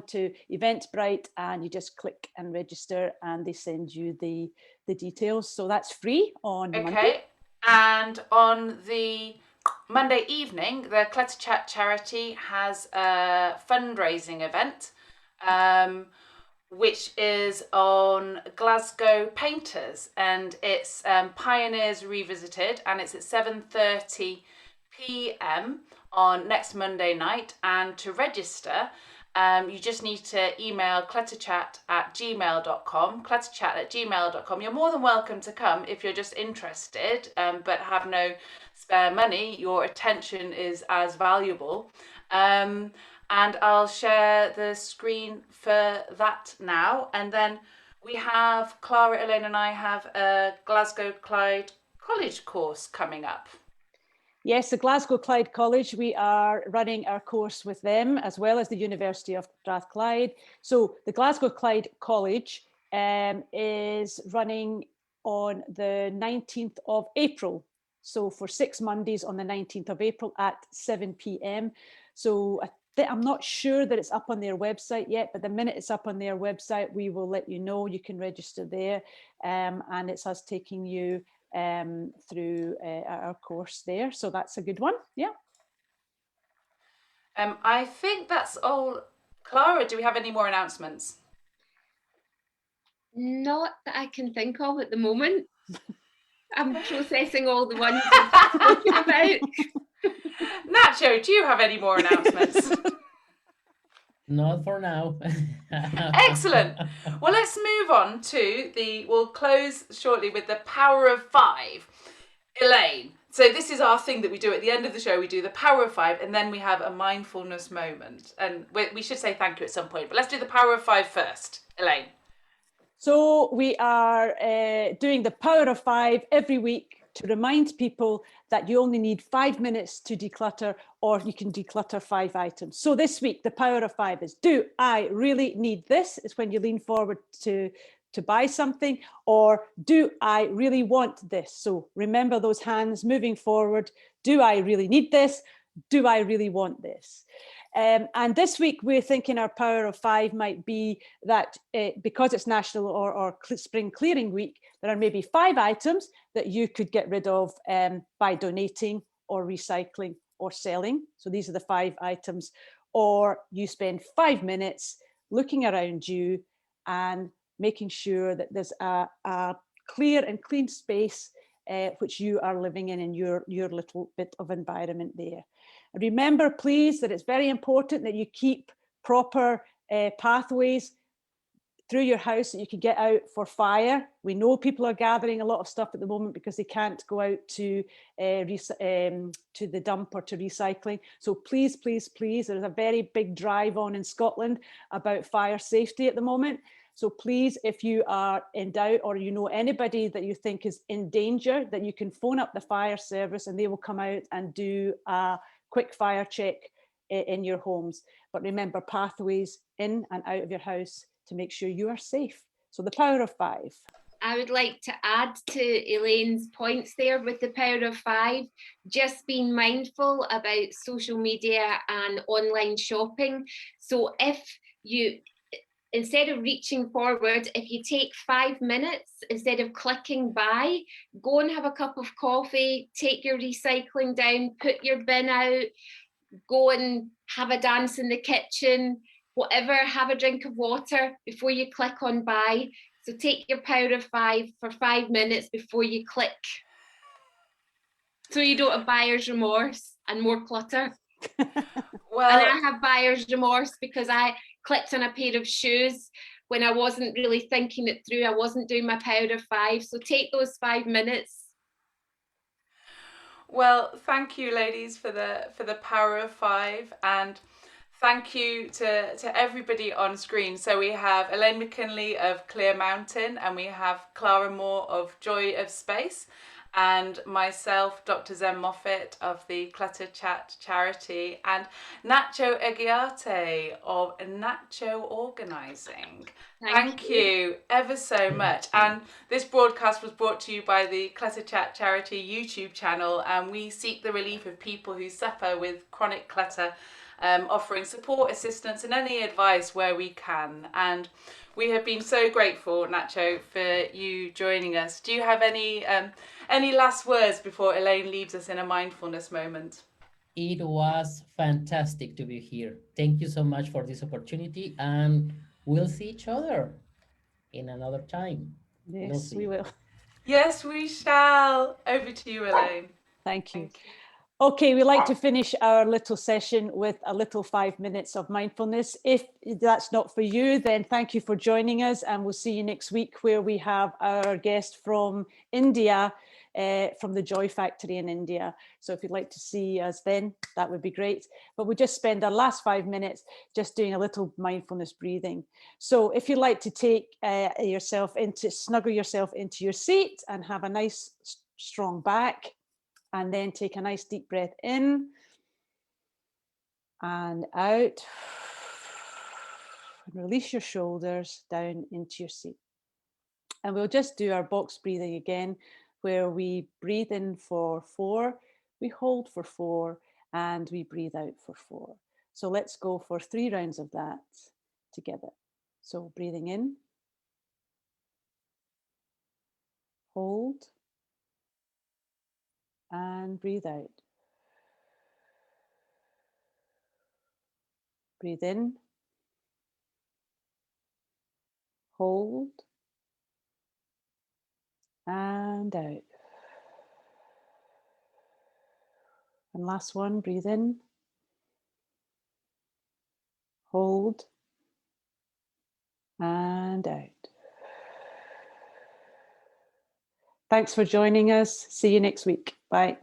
to Eventbrite and you just click and register, and they send you the details. So that's free on Monday. And on the Monday evening, the Clutter Chat charity has a fundraising event, which is on Glasgow painters, and it's Pioneers Revisited, and it's at 7:30 p.m. on next Monday night. And to register, you just need to email clutterchat@gmail.com, clutterchat@gmail.com. You're more than welcome to come if you're just interested, but have no spare money. Your attention is as valuable. And I'll share the screen for that now. And then we have, Clara, Elaine and I have a Glasgow Clyde College course coming up. Yes, the Glasgow Clyde College, we are running our course with them as well as the University of Strathclyde. So the Glasgow Clyde College is running on the 19th of April. So for 6 Mondays on the 19th of April at 7 p.m. So I'm not sure that it's up on their website yet, but the minute it's up on their website, we will let you know. You can register there, and it's us taking you through our course there. So that's a good one. Yeah. I think that's all. Clara, do we have any more announcements? Not that I can think of at the moment. I'm processing all the ones I've spoken about. Nacho, do you have any more announcements? Not for now. Excellent. Well, let's move on to we'll close shortly with the power of 5. Elaine, so this is our thing that we do at the end of the show. We do the power of 5, and then we have a mindfulness moment. And we should say thank you at some point, but let's do the power of 5 first. Elaine. So we are doing the power of 5 every week to remind people that you only need 5 minutes to declutter, or you can declutter 5 items. So this week, the power of 5 is, do I really need this? It's when you lean forward to buy something, or do I really want this? So remember those hands moving forward. Do I really need this? Do I really want this? And this week, we're thinking our power of 5 might be that because it's National or Spring Clearing Week, there are maybe 5 items that you could get rid of by donating or recycling or selling. So these are the 5 items. Or you spend 5 minutes looking around you and making sure that there's a clear and clean space which you are living in your little bit of environment there. Remember, please, that it's very important that you keep proper pathways through your house that you can get out for fire. We know people are gathering a lot of stuff at the moment because they can't go out to the dump or to recycling. So please, please, please, there's a very big drive on in Scotland about fire safety at the moment. So please, if you are in doubt or you know anybody that you think is in danger, that you can phone up the fire service and they will come out and do a quick fire check in your homes. But remember, pathways in and out of your house to make sure you are safe. So the power of 5. I would like to add to Elaine's points there with the power of 5, just being mindful about social media and online shopping. So if you, instead of reaching forward, if you take 5 minutes, instead of clicking buy, go and have a cup of coffee, take your recycling down, put your bin out, go and have a dance in the kitchen, whatever, have a drink of water before you click on buy. So take your power of 5 for 5 minutes before you click. So you don't have buyer's remorse and more clutter. Well, and I have buyer's remorse because I clicked on a pair of shoes when I wasn't really thinking it through. I wasn't doing my power of 5. So take those 5 minutes. Well, thank you, ladies, for the power of 5, and thank you to everybody on screen. So we have Elaine McKinley of Clear Mountain, and we have Clara Moore of Joy of Space, and myself, Dr. Zem Moffat of the Clutter charity, and Nacho Eguiarte of Nacho Organising. Thank you ever so much. And this broadcast was brought to you by the Clutter charity YouTube channel, and we seek the relief of people who suffer with chronic clutter, offering support, assistance and any advice where we can. And we have been so grateful, Nacho, for you joining us. Do you have any last words before Elaine leaves us in a mindfulness moment? It was fantastic to be here. Thank you so much for this opportunity, and we'll see each other in another time. Yes, we will. Yes, we shall. Over to you, Elaine. Thank you. Okay, we like to finish our little session with a little 5 minutes of mindfulness. If that's not for you, then thank you for joining us, and we'll see you next week where we have our guest from India, from the Joy Factory in India. So if you'd like to see us then, that would be great. But we'll just spend our last 5 minutes just doing a little mindfulness breathing. So if you'd like to take snuggle yourself into your seat and have a nice strong back, and then take a nice deep breath in and out. And release your shoulders down into your seat. And we'll just do our box breathing again, where we breathe in for 4, we hold for 4, and we breathe out for 4. So let's go for 3 rounds of that together. So breathing in, hold, and breathe out. Breathe in, hold, and out. And last one, breathe in, hold, and out. Thanks for joining us. See you next week. Bye.